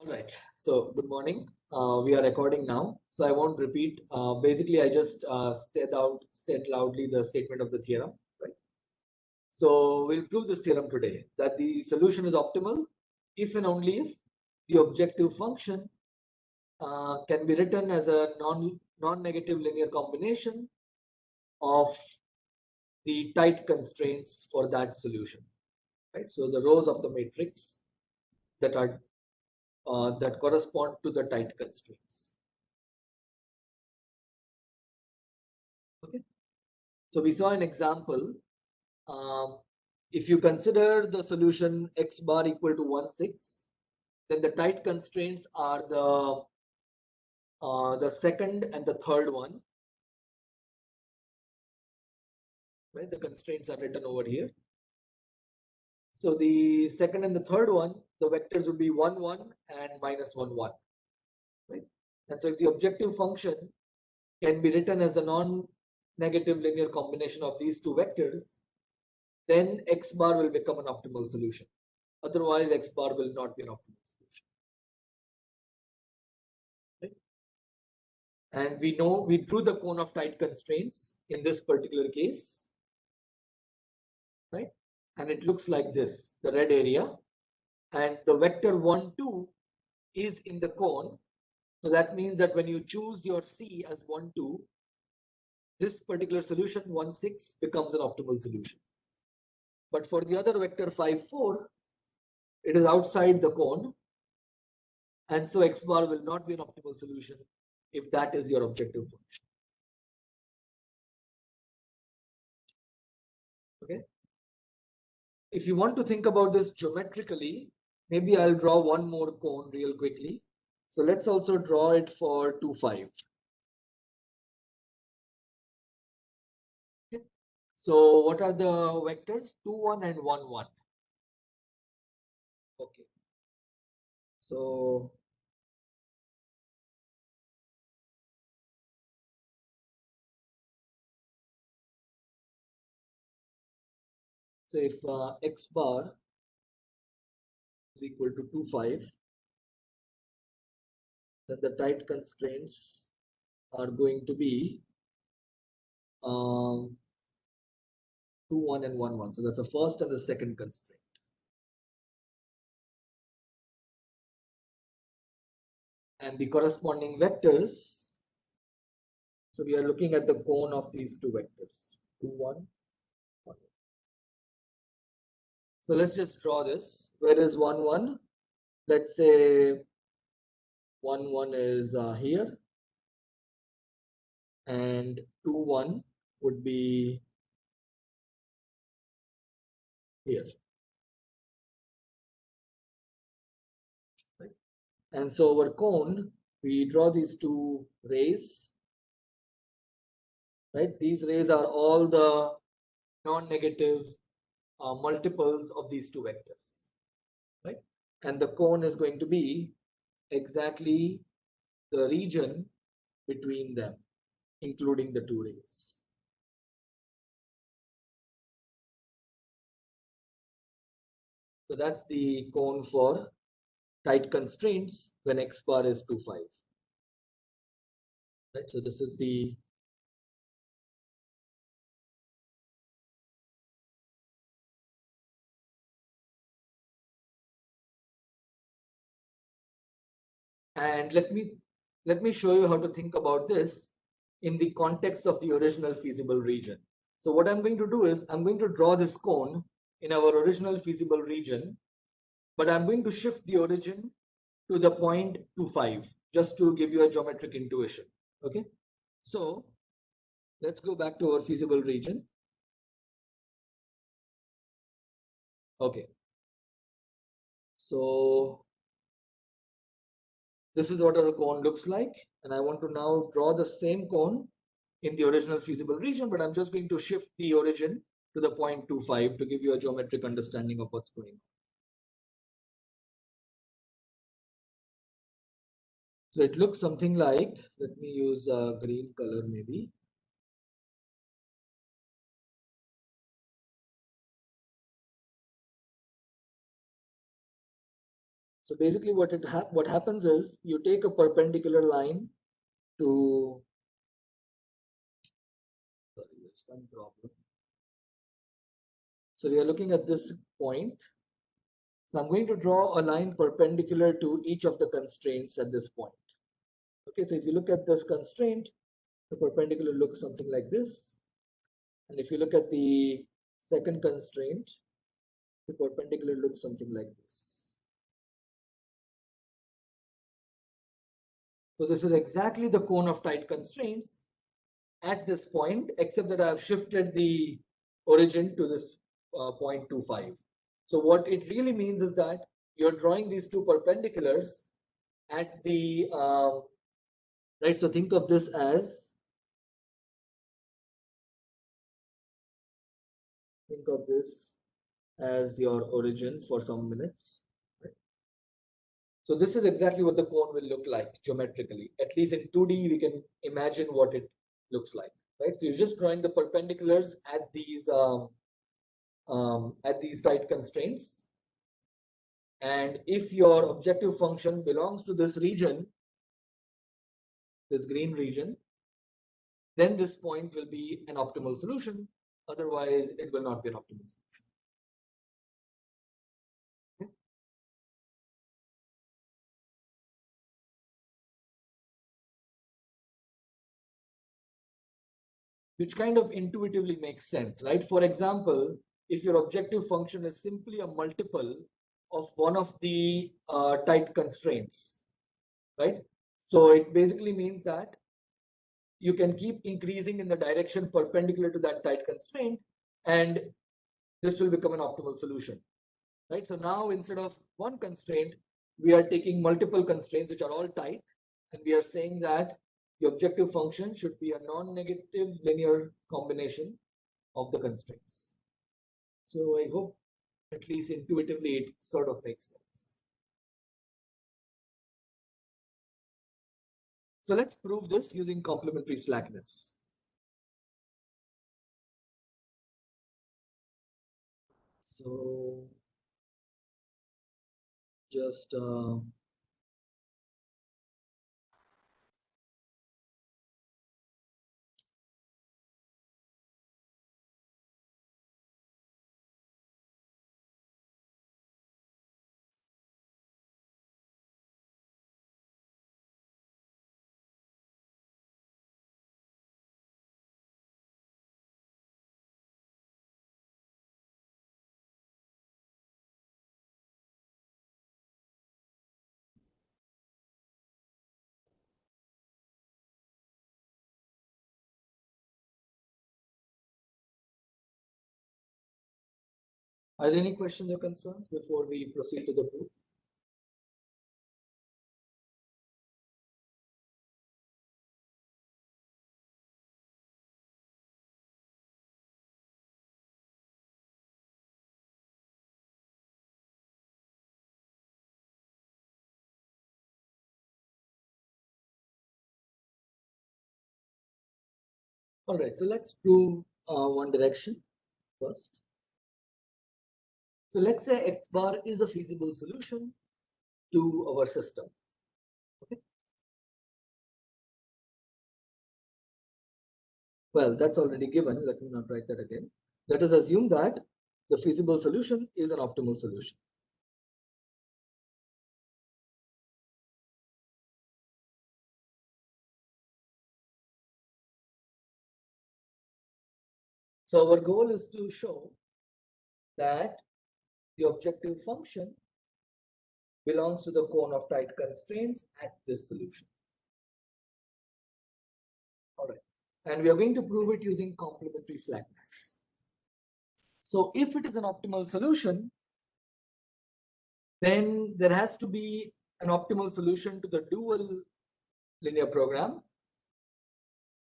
Right. So, good morning. We are recording now, so I won't repeat. Basically, I just said loudly the statement of the theorem. Right. So, we'll prove this theorem today that the solution is optimal if and only if the objective function can be written as a non-negative linear combination of the tight constraints for that solution. Right. So, the rows of the matrix that are that correspond to the tight constraints. Okay. So we saw an example. If you consider the solution x bar equal to 1, 6, then the tight constraints are the second and the third one. Right? The constraints are written over here. So the second and the third one, the vectors would be 1, 1 and minus 1, 1. Right? And so if the objective function can be written as a non-negative linear combination of these two vectors, then x bar will become an optimal solution. Otherwise, x bar will not be an optimal solution. Right? And we know we drew the cone of tight constraints in this particular case, right? And it looks like this, the red area, and the vector 1, 2 is in the cone. So that means that when you choose your C as 1, 2, this particular solution 1, 6 becomes an optimal solution. But for the other vector 5, 4, it is outside the cone, and so x bar will not be an optimal solution if that is your objective function. Okay. If you want to think about this geometrically, maybe I'll draw one more cone real quickly. So let's also draw it for 2, 5. Okay. So what are the vectors? 2, 1 and 1, 1. Okay. So if x bar is equal to 2, 5, then the tight constraints are going to be 2, 1 and 1, 1. So that's the first and the second constraint. And the corresponding vectors, so we are looking at the cone of these two vectors, 2, 1, 1. So let's just draw this. Where is 1, 1? Let's say 1, 1 is here, and 2, 1 would be here. Right? And so our cone, we draw these two rays. Right? These rays are all the non-negative multiples of these two vectors. Right? And the cone is going to be exactly the region between them, including the two rays. So that's the cone for tight constraints when x bar is 2, 5. Right? So this is the and let me show you how to think about this in the context of the original feasible region. So what I'm going to do is I'm going to draw this cone in our original feasible region, but I'm going to shift the origin to the point 2, 5 just to give you a geometric intuition. Okay, so let's go back to our feasible region. Okay, so this is what our cone looks like, and I want to now draw the same cone in the original feasible region, but I'm just going to shift the origin to the point 2, 5 to give you a geometric understanding of what's going on. So it looks something like, let me use a green color maybe. So basically what happens is you take a perpendicular line to, sorry, there's some problem. So we are looking at this point. So I'm going to draw a line perpendicular to each of the constraints at this point. Okay, so if you look at this constraint, the perpendicular looks something like this. And if you look at the second constraint, the perpendicular looks something like this. So this is exactly the cone of tight constraints at this point, except that I have shifted the origin to this 0.25. So what it really means is that you're drawing these two perpendiculars at the, right, so think of this as, your origin for some minutes. Right? So this is exactly what the cone will look like geometrically. At least in 2D, we can imagine what it looks like, right? So you're just drawing the perpendiculars at these tight constraints. And if your objective function belongs to this region, this green region, then this point will be an optimal solution. Otherwise, it will not be an optimal solution. Okay. Which kind of intuitively makes sense, right? For example, if your objective function is simply a multiple of one of the tight constraints, right? So it basically means that you can keep increasing in the direction perpendicular to that tight constraint, and this will become an optimal solution, right? So now instead of one constraint, we are taking multiple constraints which are all tight, and we are saying that the objective function should be a non-negative linear combination of the constraints. So I hope at least intuitively it sort of makes sense. So let's prove this using complementary slackness. So just are there any questions or concerns before we proceed to the proof? All right, so let's prove one direction first. So let's say X bar is a feasible solution to our system. Okay. Well, that's already given. Let me not write that again. Let us assume that the feasible solution is an optimal solution. So our goal is to show that the objective function belongs to the cone of tight constraints at this solution. All right. And we are going to prove it using complementary slackness. So if it is an optimal solution, then there has to be an optimal solution to the dual linear program.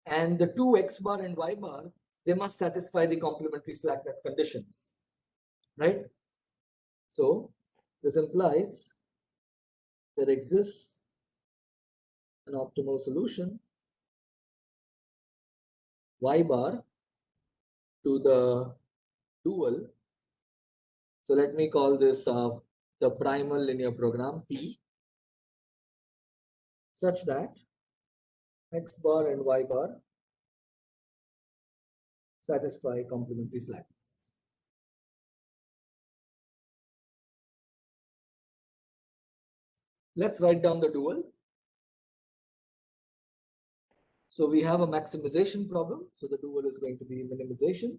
And the two X bar and Y bar, they must satisfy the complementary slackness conditions, right? So this implies there exists an optimal solution Y bar to the dual. So let me call this the primal linear program P such that x bar and y bar satisfy complementary slackness. Let's write down the dual. So we have a maximization problem. So the dual is going to be minimization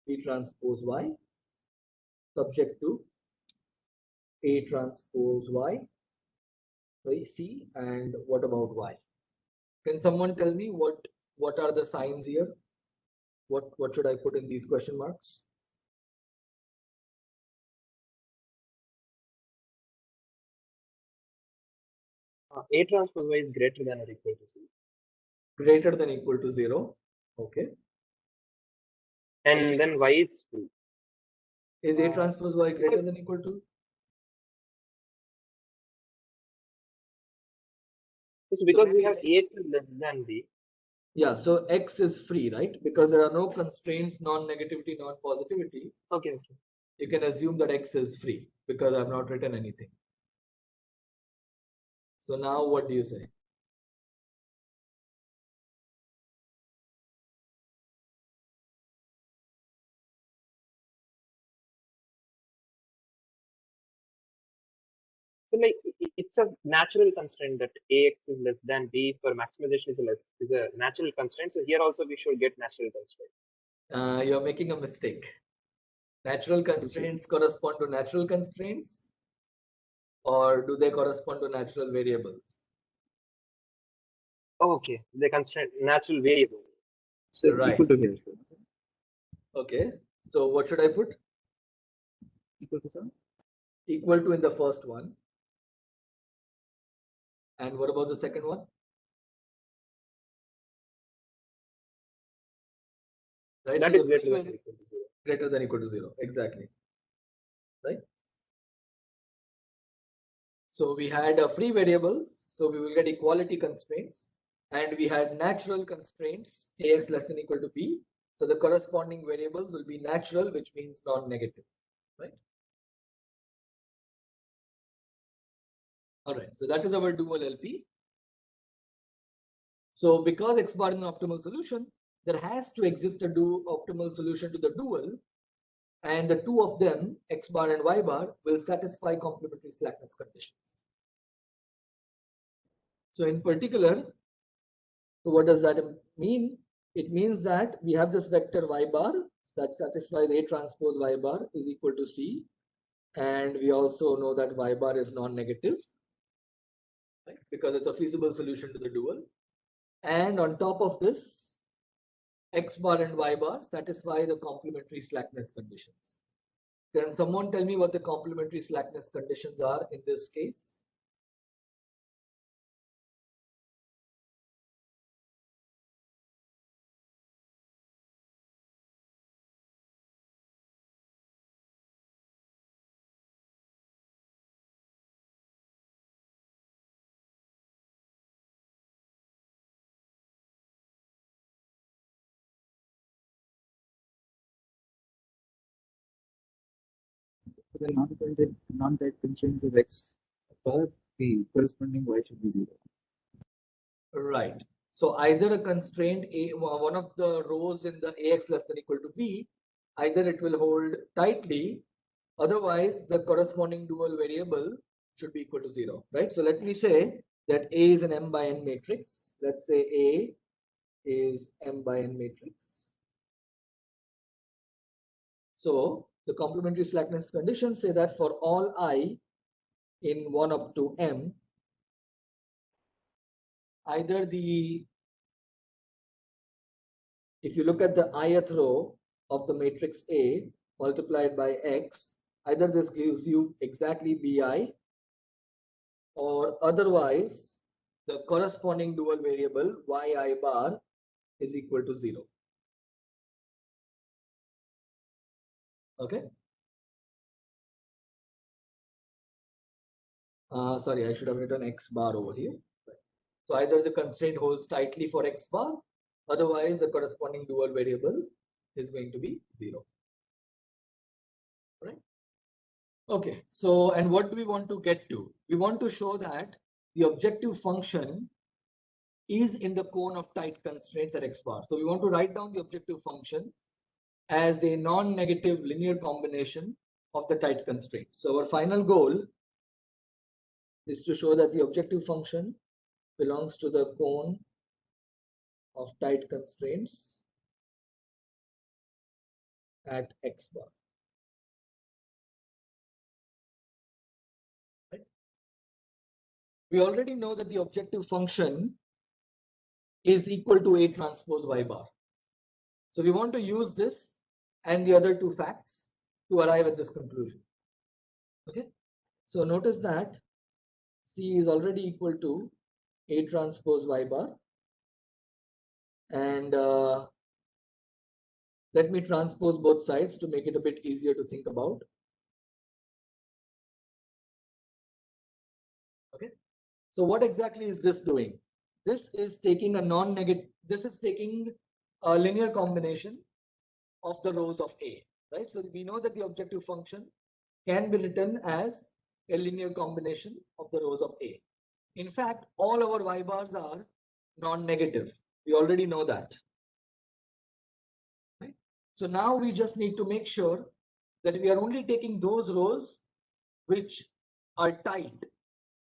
P transpose Y subject to A transpose Y. So C, and what about Y? Can someone tell me what are the signs here? What should I put in these question marks? A transpose Y is greater than or equal to 0. Greater than equal to 0. Okay. And then Y is free. Is A transpose Y greater than equal to? So because we have AX is less than B. Yeah, so X is free, right? Because there are no constraints, non-negativity, non-positivity. Okay. You can assume that X is free because I've not written anything. So now what do you say? So like it's a natural constraint that AX is less than B for maximization is a natural constraint. So here also we should get natural constraint. You're making a mistake. Natural constraints correspond to natural constraints, or do they correspond to natural variables? Okay, they constraint natural variables. So Right. equal to here, sir. Okay, so what should I put? Equal to, sir? Equal to in the first one. And what about the second one? Right. That so is greater than or equal to 0. Greater than equal to 0. Exactly. Right. So we had free variables, so we will get equality constraints, and we had natural constraints, Ax less than equal to B. So the corresponding variables will be natural, which means non-negative, right? All right, so that is our dual LP. So because X bar is an optimal solution, there has to exist a optimal solution to the dual, and the two of them, X bar and Y bar, will satisfy complementary slackness conditions. So in particular, so what does that mean? It means that we have this vector Y bar that satisfies A transpose Y bar is equal to C. And we also know that Y bar is non-negative, right? Because it's a feasible solution to the dual. And on top of this, X bar and Y bar satisfy the complementary slackness conditions. Can someone tell me what the complementary slackness conditions are in this case? For the non-tight constraints of X bar, the corresponding Y should be 0. Right. So either a constraint, one of the rows in the Ax less than equal to B, either it will hold tightly, otherwise the corresponding dual variable should be equal to 0, right? So let me say that A is an M by N matrix. Let's say A is M by N matrix. So the complementary slackness conditions say that for all I in 1 up to M, either if you look at the ith row of the matrix A multiplied by X, either this gives you exactly Bi, or otherwise the corresponding dual variable Yi bar is equal to 0. Okay. Sorry, I should have written X bar over here. So either the constraint holds tightly for X bar, otherwise the corresponding dual variable is going to be 0. Right? Okay, so and what do we want to get to? We want to show that the objective function is in the cone of tight constraints at x bar. So we want to write down the objective function as a non-negative linear combination of the tight constraints. So our final goal is to show that the objective function belongs to the cone of tight constraints at x bar. Right? We already know that the objective function is equal to A transpose y bar. So we want to use this and the other two facts to arrive at this conclusion. Okay, so notice that C is already equal to A transpose y bar, and let me transpose both sides to make it a bit easier to think about. Okay, so what exactly is this doing? This is taking a non-negative, this is taking a linear combination of the rows of A, right? So we know that the objective function can be written as a linear combination of the rows of A. In fact, all our y bars are non-negative. We already know that. Right? So now we just need to make sure that we are only taking those rows which are tight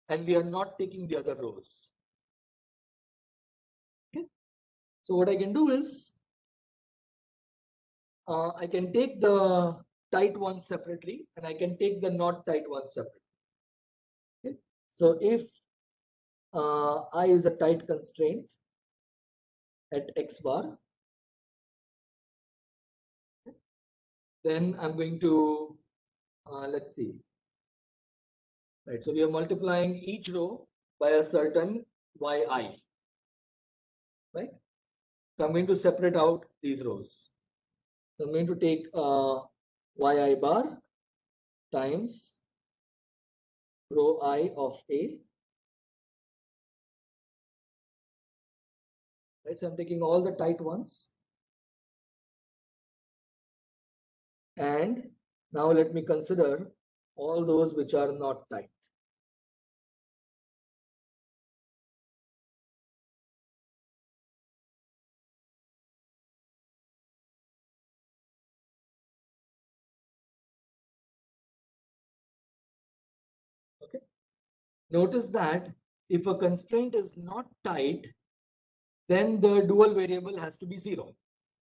and we are not taking the other rows. Okay. So what I can do is I can take the tight ones separately and I can take the not tight ones separately. Okay. So if I is a tight constraint at x bar, then I'm going to, let's see, right? So we are multiplying each row by a certain yi, right? So I'm going to separate out these rows. So I'm going to take yi bar times row I of A, right? So I'm taking all the tight ones. And now let me consider all those which are not tight. Okay. Notice that if a constraint is not tight, then the dual variable has to be 0,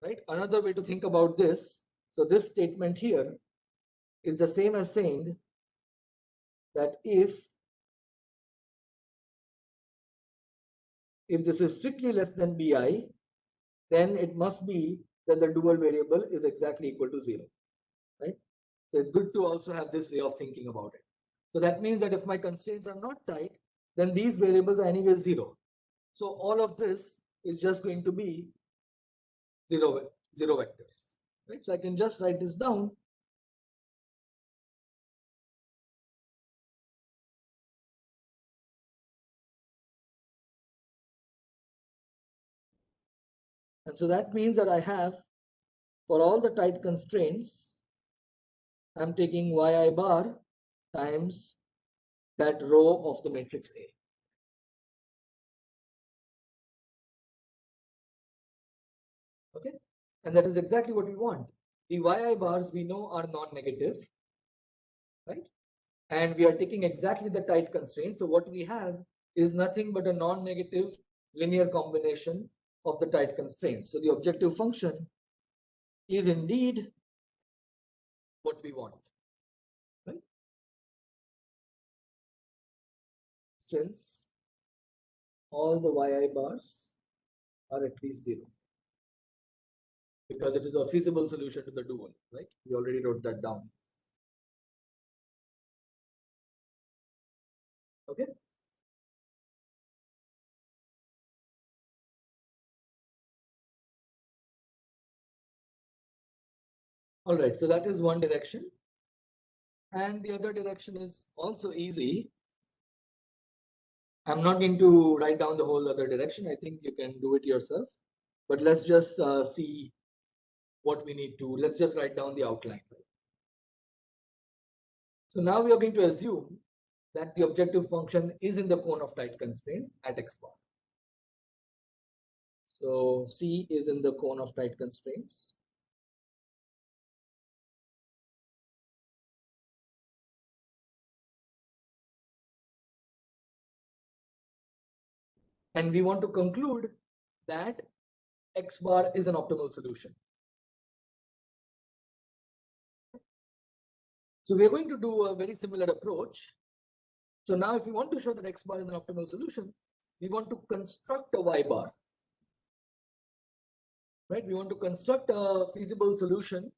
right? Another way to think about this, so this statement here is the same as saying that if this is strictly less than bi, then it must be that the dual variable is exactly equal to 0, right? So it's good to also have this way of thinking about it. So that means that if my constraints are not tight, then these variables are anyway 0. So all of this is just going to be 0 vectors, right? So I can just write this down. And so that means that I have, for all the tight constraints, I'm taking yi bar times that row of the matrix A. Okay, and that is exactly what we want. The yi bars we know are non-negative, right? And we are taking exactly the tight constraint. So what we have is nothing but a non-negative linear combination of the tight constraints. So the objective function is indeed what we want, right? Since all the yi bars are at least 0, because it is a feasible solution to the dual, right? We already wrote that down. Okay. All right, so that is one direction. And the other direction is also easy. I'm not going to write down the whole other direction. I think you can do it yourself. But let's just see what we need to. Let's just write down the outline. So now we are going to assume that the objective function is in the cone of tight constraints at x bar. So C is in the cone of tight constraints. And we want to conclude that x bar is an optimal solution. So we're going to do a very similar approach. So now if we want to show that x bar is an optimal solution, we want to construct a y bar. Right? We want to construct a feasible solution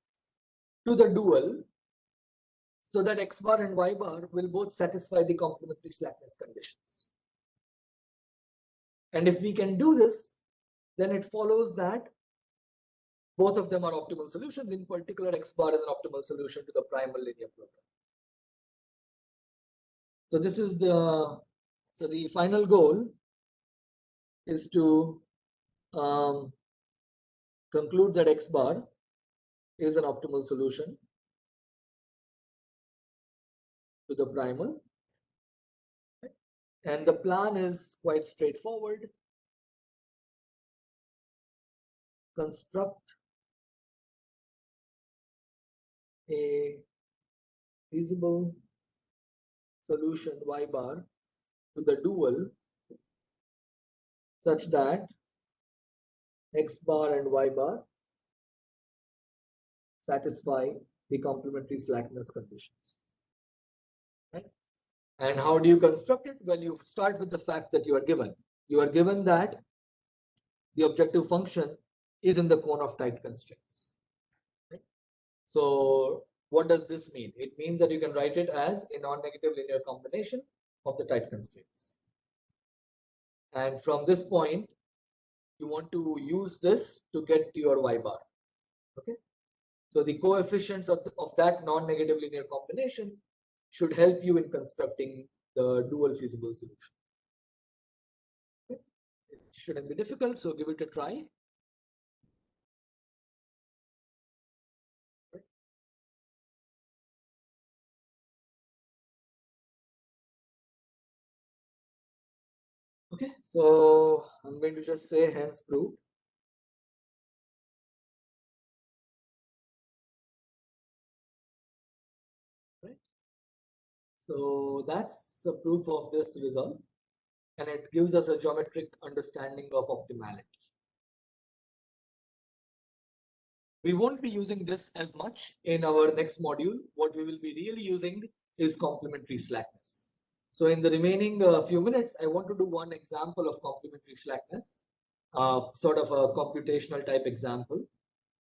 to the dual so that x bar and y bar will both satisfy the complementary slackness conditions. And if we can do this, then it follows that both of them are optimal solutions. In particular, x bar is an optimal solution to the primal linear program. So this is the final goal is to conclude that x bar is an optimal solution to the primal. And the plan is quite straightforward. Construct a feasible solution y bar to the dual such that x bar and y bar satisfy the complementary slackness conditions. Right? And how do you construct it? Well, you start with the fact that you are given that the objective function is in the cone of tight constraints. Right? So what does this mean? It means that you can write it as a non-negative linear combination of the tight constraints. And from this point, you want to use this to get to your y bar. Okay. So the coefficients of that non-negative linear combination should help you in constructing the dual feasible solution. Okay. It shouldn't be difficult, so give it a try. Okay, so I'm going to just say hence proved. Right. So that's a proof of this result, and it gives us a geometric understanding of optimality. We won't be using this as much in our next module. What we will be really using is complementary slackness. So in the remaining few minutes, I want to do one example of complementary slackness, sort of a computational type example,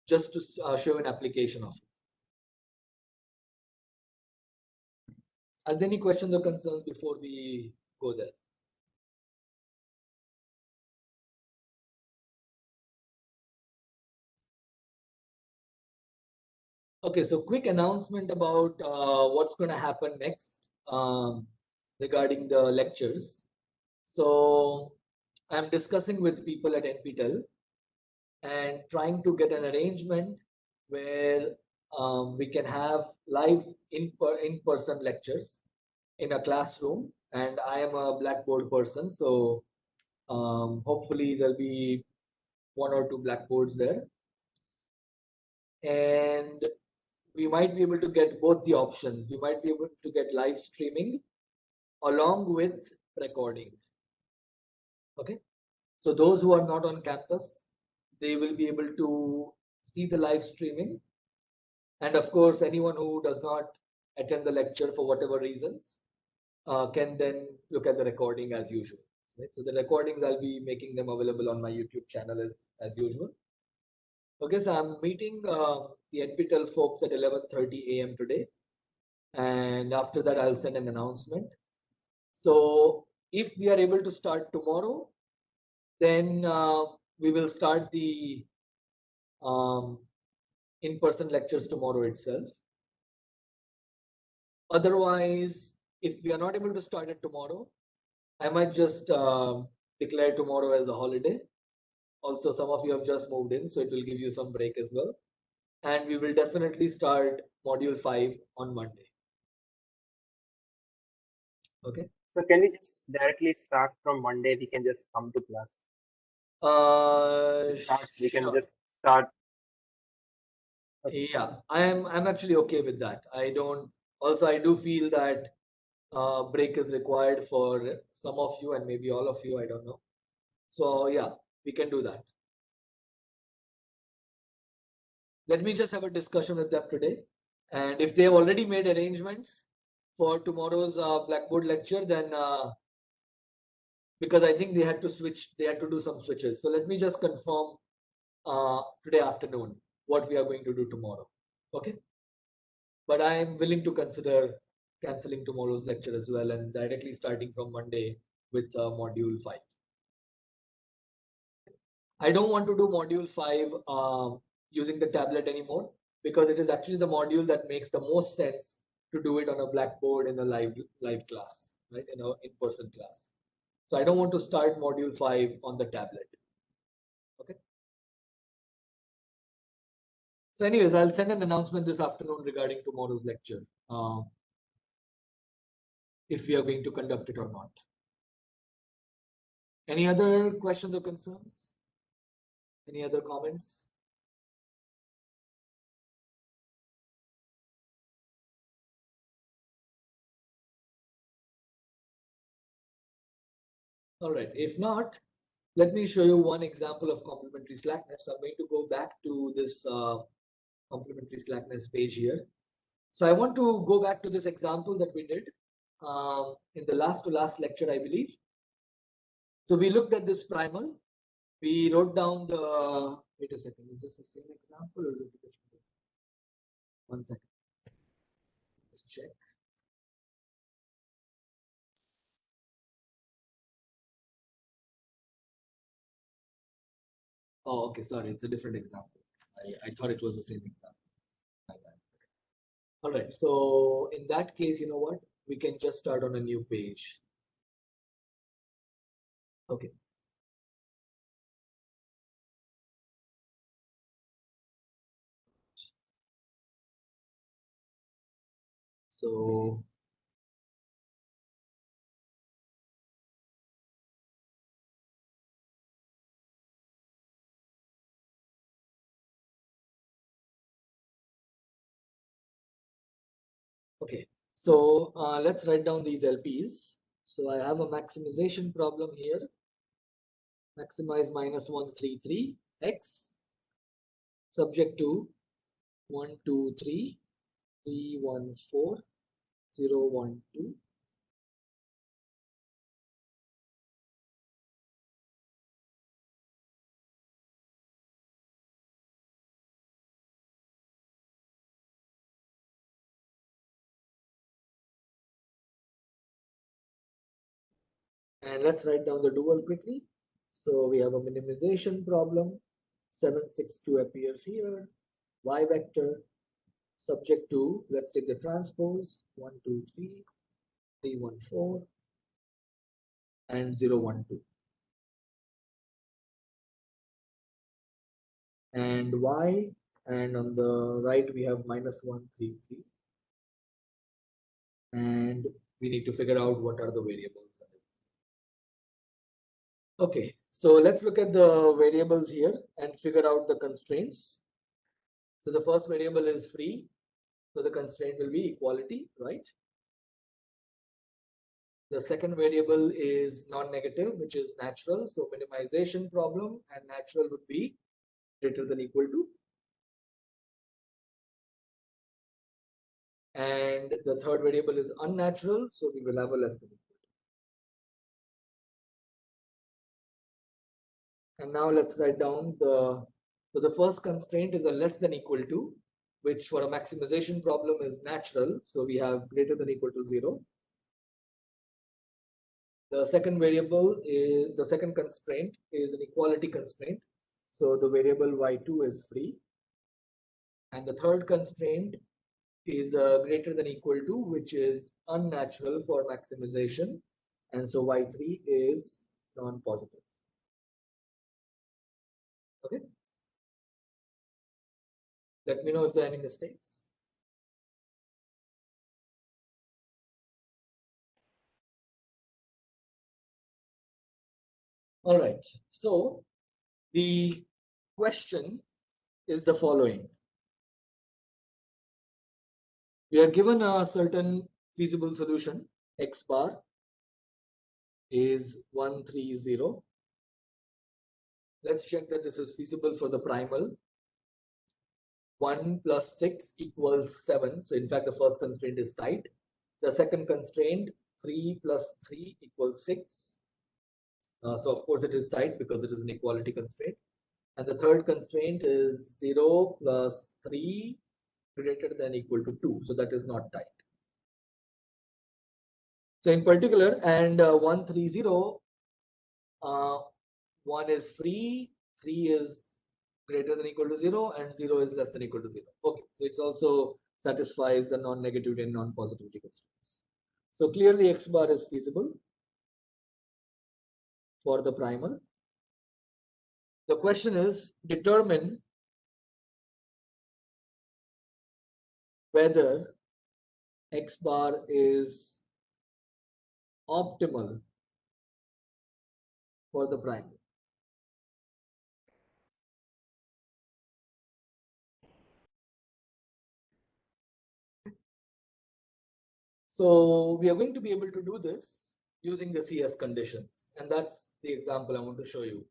just to show an application of it. Are there any questions or concerns before we go there? Okay, so quick announcement about what's going to happen next regarding the lectures. So I'm discussing with people at NPTEL and trying to get an arrangement where we can have live in-person lectures in a classroom. And I am a Blackboard person, so hopefully there'll be 1 or 2 Blackboards there. And we might be able to get both the options. We might be able to get live streaming along with recording. Okay, so those who are not on campus, they will be able to see the live streaming. And of course, anyone who does not attend the lecture for whatever reasons can then look at the recording as usual. Right? So the recordings, I'll be making them available on my YouTube channel as usual. Okay, so I'm meeting the NPTEL folks at 11:30 a.m. today. And after that, I'll send an announcement. So if we are able to start tomorrow, then we will start the in-person lectures tomorrow itself. Otherwise, if we are not able to start it tomorrow, I might just declare tomorrow as a holiday. Also, some of you have just moved in, so it will give you some break as well. And we will definitely start module 5 on Monday. Okay. So can we just directly start from Monday? We can just come to class. We can Sure. just start. Yeah, I'm actually okay with that. I don't. Also, I do feel that break is required for some of you and maybe all of you. I don't know. So yeah, we can do that. Let me just have a discussion with them today, and if they have already made arrangements for tomorrow's Blackboard lecture, then because I think they had to switch, they had to do some switches. So let me just confirm today afternoon what we are going to do tomorrow. Okay. But I am willing to consider canceling tomorrow's lecture as well and directly starting from Monday with module 5. I don't want to do module 5 using the tablet anymore because it is actually the module that makes the most sense to do it on a Blackboard in a live class, right? In an in-person class. So I don't want to start module 5 on the tablet. Okay. So anyways, I'll send an announcement this afternoon regarding tomorrow's lecture, if we are going to conduct it or not. Any other questions or concerns? Any other comments? All right, if not, let me show you one example of complementary slackness. I'm going to go back to this complementary slackness page here. So I want to go back to this example that we did in the last to last lecture, I believe. So we looked at this primal. We wrote down the, wait a second, is this the same example or is it a different one? 1 second. Let's check. Oh, okay, sorry, it's a different example. I thought it was the same example. All right, so in that case, you know what? We can just start on a new page. Okay. So okay, so let's write down these LPs. So I have a maximization problem here. Maximize minus 133 x subject to 1 2 3 3 1 4 0 1 2. And let's write down the dual quickly. So we have a minimization problem. 762 appears here. Y vector subject to, let's take the transpose 1 2 3 3 1 4 and 0 1 2. And y, and on the right we have minus 1 3 3, and we need to figure out what are the variables. Okay, so let's look at the variables here and figure out the constraints. So the first variable is free, so the constraint will be equality, right? The second variable is non-negative, which is natural, so minimization problem, and natural would be greater than equal to. And the third variable is unnatural, so we will have a less than equal to. And now let's write down so the first constraint is a less than equal to, which for a maximization problem is natural, so we have greater than equal to 0. The second variable is, the second constraint is an equality constraint, so the variable y2 is free. And the third constraint is greater than equal to, which is unnatural for maximization, and so y3 is non-positive. Okay. Let me know if there are any mistakes. All right. So the question is the following. We are given a certain feasible solution. X bar is 130. Let's check that this is feasible for the primal. 1 plus 6 equals 7. So in fact, the first constraint is tight. The second constraint, 3 plus 3 equals 6. So of course it is tight because it is an equality constraint. And the third constraint is 0 plus 3 greater than equal to 2. So that is not tight. So in particular, and 130, 1 is free, 3 is greater than equal to 0, and 0 is less than equal to 0. Okay, so it also satisfies the non-negativity and non-positivity constraints. So clearly X bar is feasible for the primal. The question is, determine whether X bar is optimal for the primal. So we are going to be able to do this using the CS conditions, and that's the example I want to show you.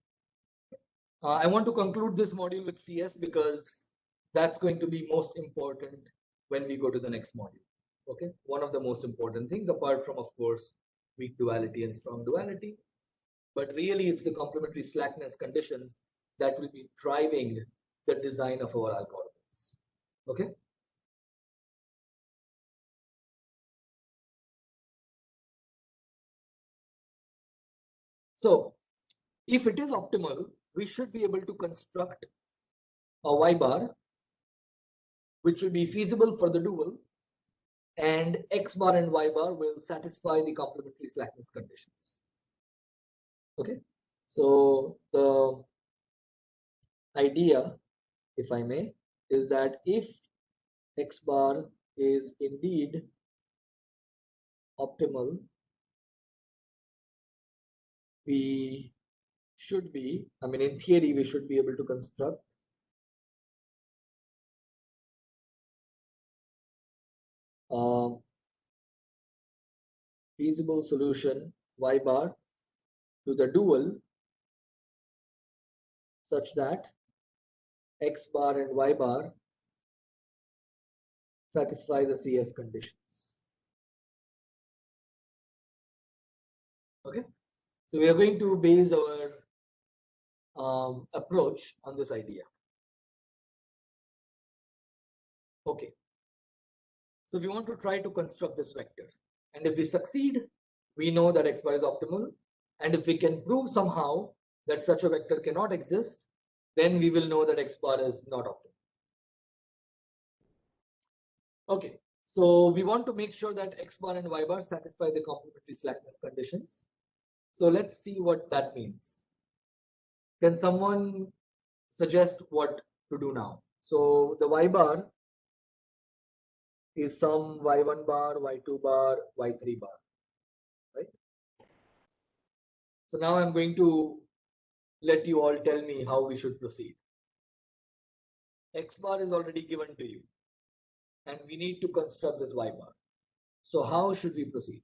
I want to conclude this module with CS because that's going to be most important when we go to the next module. Okay, one of the most important things, apart from, of course, weak duality and strong duality, but really it's the complementary slackness conditions that will be driving the design of our algorithms. Okay. So if it is optimal, we should be able to construct a Y bar which will be feasible for the dual, and X bar and Y bar will satisfy the complementary slackness conditions. Okay, so the idea, if I may, is that if X bar is indeed optimal, we should be, I mean, in theory, we should be able to construct a feasible solution Y bar to the dual such that X bar and Y bar satisfy the CS conditions. Okay, so we are going to base our approach on this idea. Okay, so we want to try to construct this vector, and if we succeed, we know that X bar is optimal, and if we can prove somehow that such a vector cannot exist, then we will know that X bar is not optimal. Okay, so we want to make sure that X bar and Y bar satisfy the complementary slackness conditions. So let's see what that means. Can someone suggest what to do now? So the Y bar is some Y1 bar, Y2 bar, Y3 bar, right? So now I'm going to let you all tell me how we should proceed. X bar is already given to you, and we need to construct this Y bar. So how should we proceed?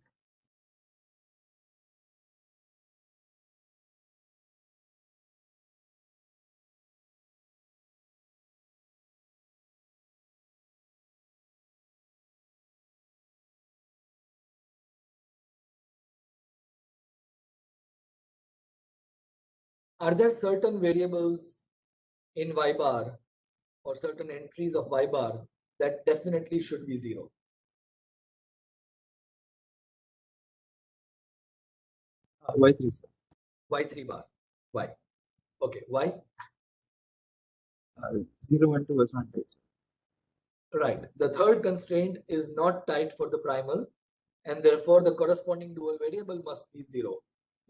Are there certain variables in Y bar or certain entries of Y bar that definitely should be 0? Y3, sir. Y3 bar. Why? Okay, why? 0, 1, 2 was not tight, sir. Right. The third constraint is not tight for the primal, and therefore the corresponding dual variable must be 0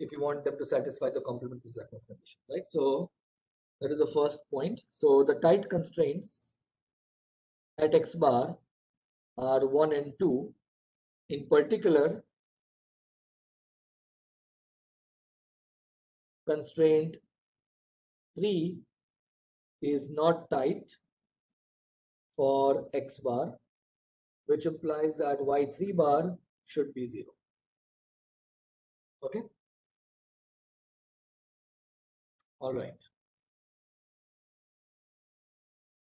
if you want them to satisfy the complementary slackness condition, right? So that is the first point. So the tight constraints at X bar are 1 and 2. In particular, constraint 3 is not tight for x bar, which implies that y3 bar should be 0. Okay. All right.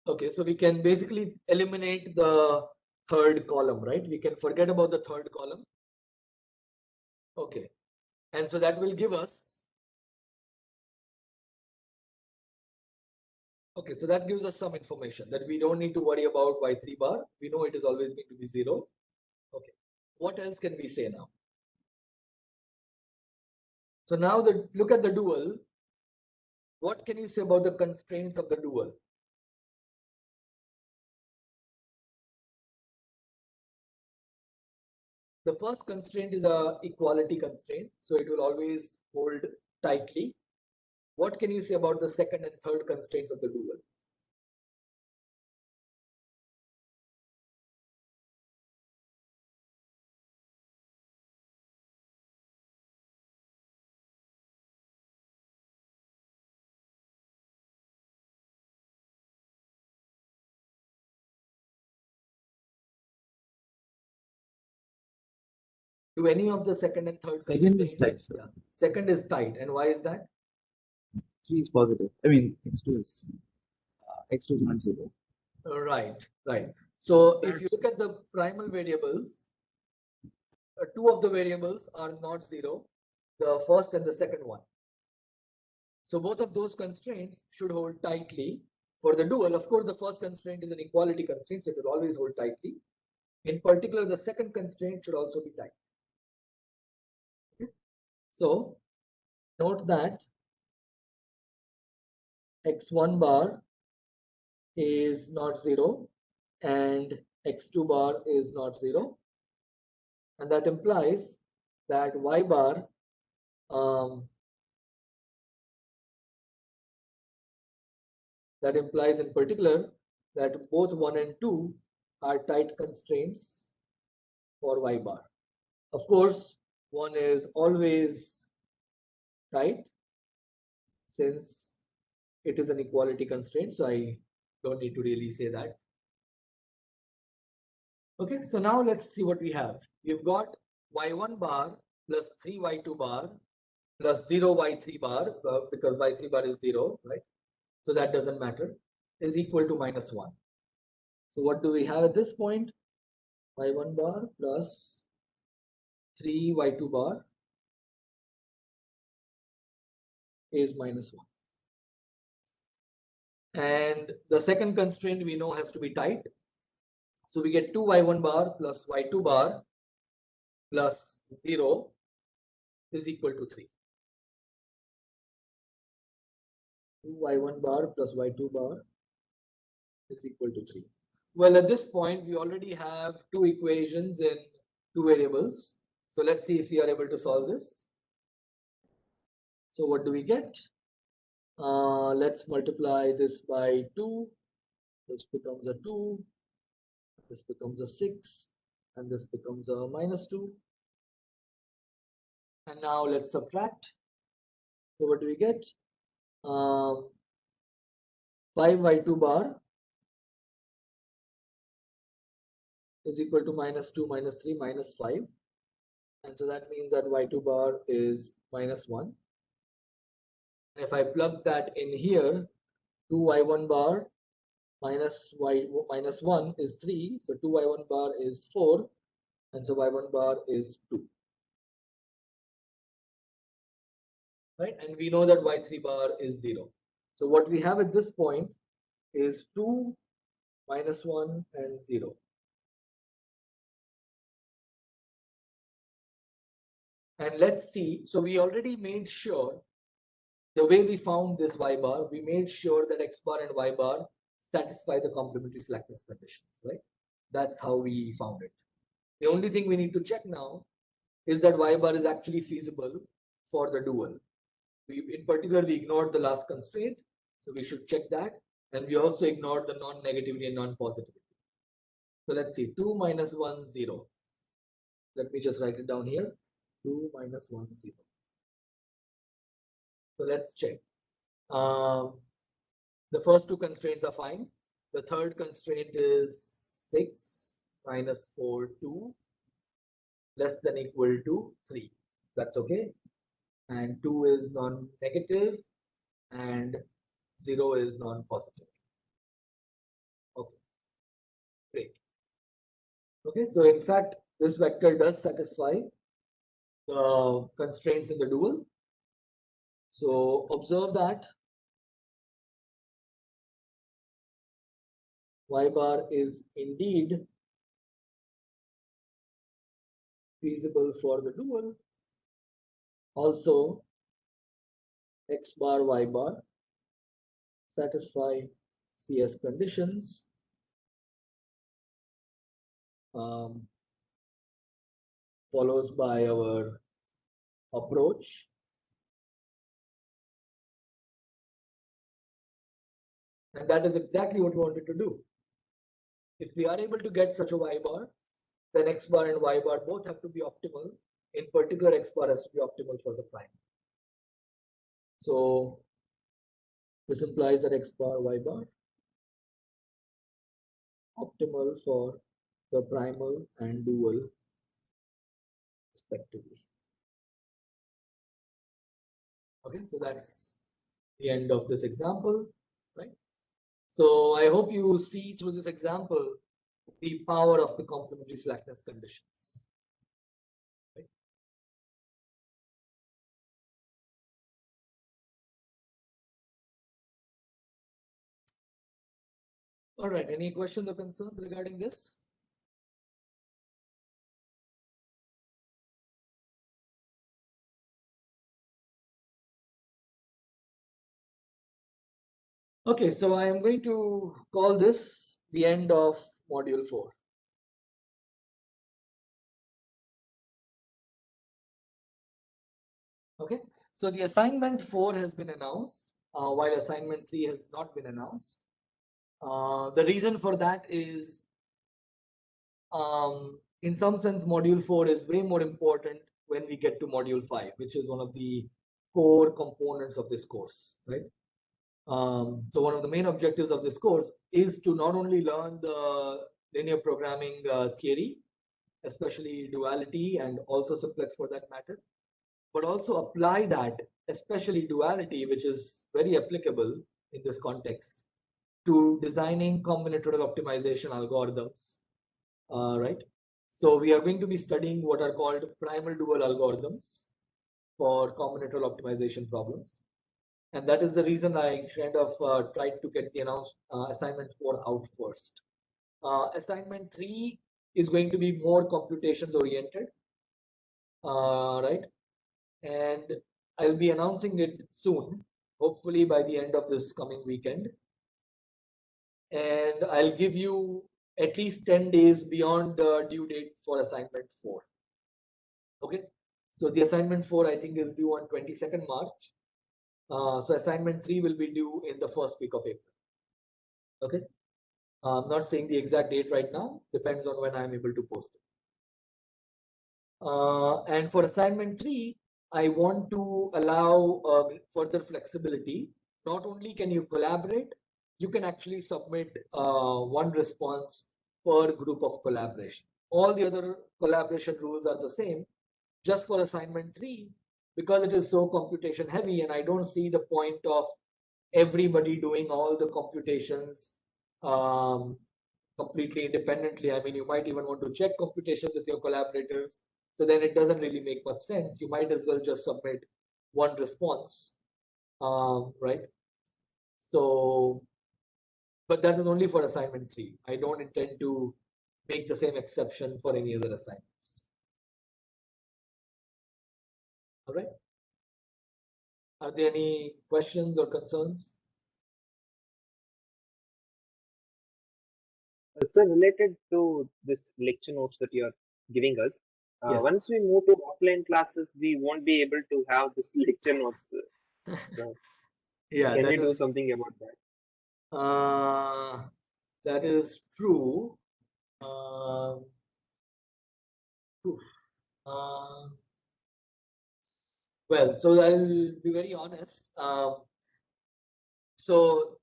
Okay, so we can basically eliminate the third column, right? We can forget about the third column. Okay, and so that will give us, okay, so that gives us some information that we don't need to worry about y3 bar. We know it is always going to be 0. Okay, what else can we say now? So now look at the dual. What can you say about the constraints of the dual? The first constraint is a equality constraint, so it will always hold tightly. What can you say about the second and third constraints of the dual? Do any of the second and third Second is constraints? tight, sir. Yeah. Second is tight, and why is that? 3 is positive. I mean, x2 is not 0. Right, right. So if you look at the primal variables, two of the variables are not 0, the first and the second one. So both of those constraints should hold tightly. For the dual, of course, the first constraint is an equality constraint, so it will always hold tightly. In particular, the second constraint should also be tight. Okay. So note that x1 bar is not 0 and x2 bar is not 0, and that implies that y bar that implies in particular that both 1 and 2 are tight constraints for y bar. Of course, 1 is always tight since it is an equality constraint, so I don't need to really say that. Okay, so now let's see what we have. We've got y1 bar plus 3y2 bar plus 0y3 bar, because y3 bar is 0, right? So that doesn't matter, is equal to -1. So what do we have at this point? Y1 bar plus 3y2 bar is -1. And the second constraint we know has to be tight. So we get 2y1 bar plus y2 bar plus 0 is equal to 3. 2y1 bar plus y2 bar is equal to 3. Well, at this point, we already have two equations in two variables. So let's see if we are able to solve this. So what do we get? Let's multiply this by 2. This becomes a 2. This becomes a 6. And this becomes a -2. And now let's subtract. So what do we get? 5y2 bar is equal to -2 -3 -5. And so that means that y2 bar is -1. And if I plug that in here, 2y1 bar minus 1 is 3. So 2y1 bar is 4. And so y1 bar is 2. Right? And we know that y3 bar is 0. So what we have at this point is 2, -1, and 0. And let's see. So we already made sure, the way we found this y bar, we made sure that x bar and y bar satisfy the complementary slackness conditions, right? That's how we found it. The only thing we need to check now is that y bar is actually feasible for the dual. In particular, we ignored the last constraint, so we should check that. And we also ignored the non-negativity and non-positivity. So let's see, 2 minus 1, 0. Let me just write it down here. 2 minus 1, 0. So let's check. The first two constraints are fine. The third constraint is 6 minus 4, 2 less than equal to 3. That's okay. And 2 is non-negative and 0 is non-positive. Okay, great. Okay, so in fact, this vector does satisfy the constraints in the dual. So observe that y bar is indeed feasible for the dual. Also, x bar, y bar satisfy CS conditions. Follows by our approach. And that is exactly what we wanted to do. If we are able to get such a y bar, then x bar and y bar both have to be optimal. In particular, x bar has to be optimal for the prime. So this implies that x bar, y bar optimal for the primal and dual respectively. Okay, so that's the end of this example, right? So I hope you see through this example the power of the complementary slackness conditions. Right? All right, any questions or concerns regarding this? Okay, so I am going to call this the end of module 4. Okay, so the assignment 4 has been announced, while assignment 3 has not been announced. The reason for that is, in some sense, module 4 is way more important when we get to module 5, which is one of the core components of this course, right? So one of the main objectives of this course is to not only learn the linear programming theory, especially duality and also simplex for that matter, but also apply that, especially duality, which is very applicable in this context, to designing combinatorial optimization algorithms, right? So we are going to be studying what are called primal dual algorithms for combinatorial optimization problems. And that is the reason I kind of tried to get the assignment 4 out first. Assignment 3 is going to be more computations oriented, right? And I'll be announcing it soon, hopefully by the end of this coming weekend. And I'll give you at least 10 days beyond the due date for assignment 4. Okay, so the assignment 4 I think is due on 22nd March. So assignment 3 will be due in the first week of April. Okay, I'm not saying the exact date right now, depends on when I'm able to post it. And for assignment 3, I want to allow further flexibility. Not only can you collaborate, you can actually submit one response per group of collaboration. All the other collaboration rules are the same. Just for assignment 3, because it is so computation heavy, and I don't see the point of everybody doing all the computations completely independently. I mean, you might even want to check computations with your collaborators. So then it doesn't really make much sense. You might as well just submit one response, right? So, but that is only for assignment 3. I don't intend to make the same exception for any other assignments. All right. Are there any questions or concerns? So related to this lecture notes that you are giving us, Yes. once we move to offline classes, we won't be able to have this lecture notes. Yeah, Can that we do is something about that? that is true. Well, so I'll be very honest. So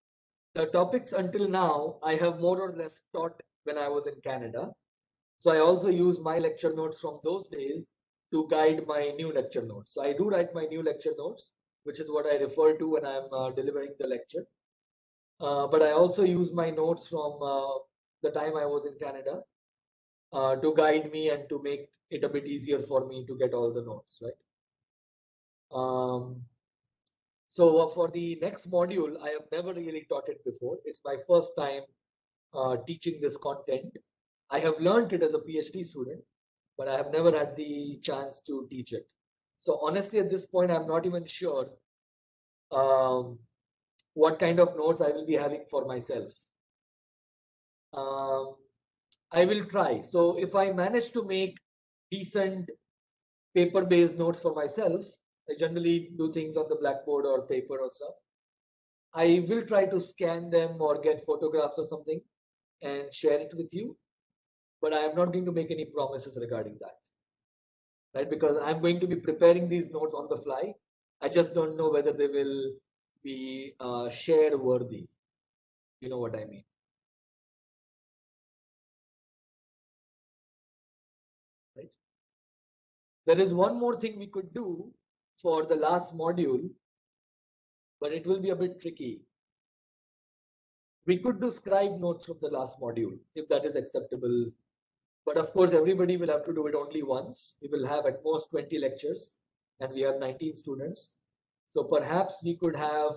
the topics until now, I have more or less taught when I was in Canada. So I also use my lecture notes from those days to guide my new lecture notes. So I do write my new lecture notes, which is what I refer to when I'm delivering the lecture. But I also use my notes from the time I was in Canada to guide me and to make it a bit easier for me to get all the notes, right? So for the next module, I have never really taught it before. It's my first time teaching this content. I have learned it as a PhD student, but I have never had the chance to teach it. So honestly, at this point, I'm not even sure what kind of notes I will be having for myself. I will try. So if I manage to make decent paper-based notes for myself, I generally do things on the blackboard or paper or stuff. I will try to scan them or get photographs or something and share it with you, but I am not going to make any promises regarding that, right? Because I'm going to be preparing these notes on the fly. I just don't know whether they will be share worthy. You know what I mean? Right? There is one more thing we could do for the last module, but it will be a bit tricky. We could do scribe notes from the last module if that is acceptable. But of course, everybody will have to do it only once. We will have at most 20 lectures and we have 19 students. So perhaps we could have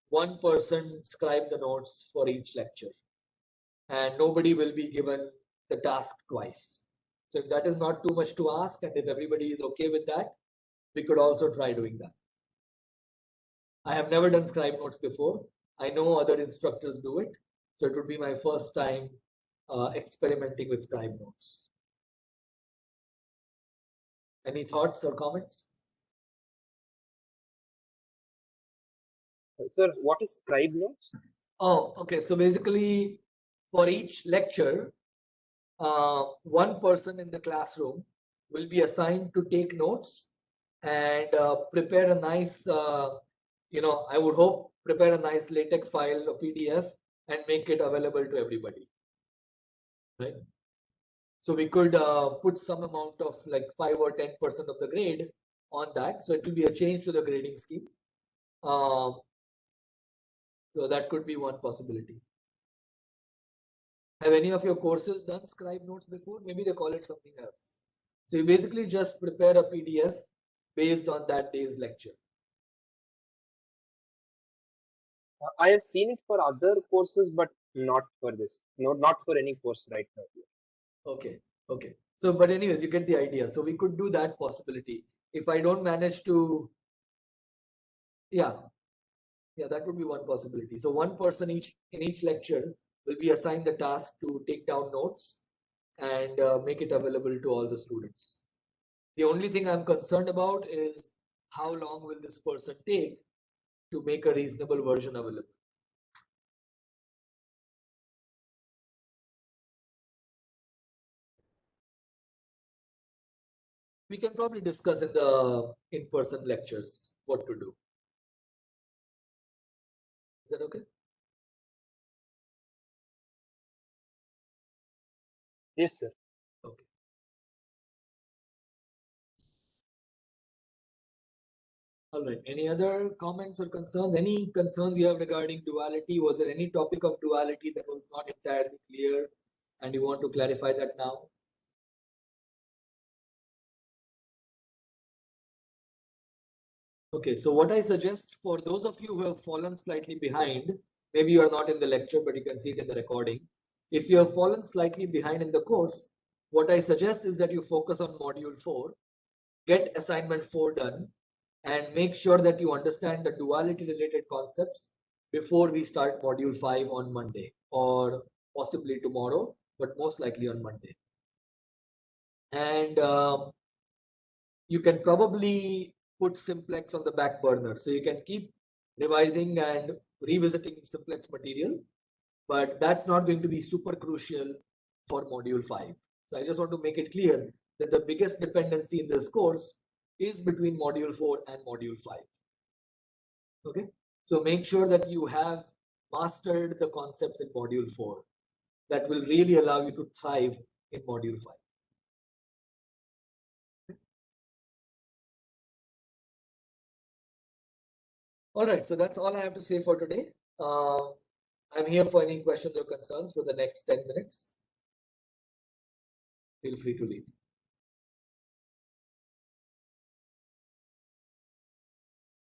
one person scribe the notes for each lecture and nobody will be given the task twice. So if that is not too much to ask and if everybody is okay with that, we could also try doing that. I have never done scribe notes before. I know other instructors do it. So it would be my first time experimenting with scribe notes. Any thoughts or comments? Sir, what is scribe notes? Oh, okay. So basically, for each lecture, one person in the classroom will be assigned to take notes and prepare a nice, I would hope, prepare a nice LaTeX file or PDF and make it available to everybody, right? So we could put some amount of like 5 or 10% of the grade on that. So it will be a change to the grading scheme. So that could be one possibility. Have any of your courses done scribe notes before? Maybe they call it something else. So you basically just prepare a PDF based on that day's lecture. I have seen it for other courses, but not for this. No, not for any course right now. Okay, okay. So, but anyways, you get the idea. So we could do that possibility. If I don't manage to, yeah, that would be one possibility. So one person in each lecture will be assigned the task to take down notes and make it available to all the students. The only thing I'm concerned about is how long will this person take to make a reasonable version available. We can probably discuss in the in-person lectures what to do. Is that okay? Yes, sir. Okay. All right. Any other comments or concerns? Any concerns you have regarding duality? Was there any topic of duality that was not entirely clear and you want to clarify that now? Okay, so what I suggest for those of you who have fallen slightly behind, maybe you are not in the lecture, but you can see it in the recording. If you have fallen slightly behind in the course, what I suggest is that you focus on module 4, get assignment 4 done, and make sure that you understand the duality related concepts before we start module 5 on Monday or possibly tomorrow, but most likely on Monday. And you can probably put simplex on the back burner. So you can keep revising and revisiting simplex material, but that's not going to be super crucial for module 5. So I just want to make it clear that the biggest dependency in this course is between module 4 and module 5. Okay, so make sure that you have mastered the concepts in module 4. That will really allow you to thrive in module 5. All right, so that's all I have to say for today. I'm here for any questions or concerns for the next 10 minutes. Feel free to leave.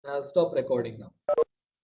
I'll stop recording now.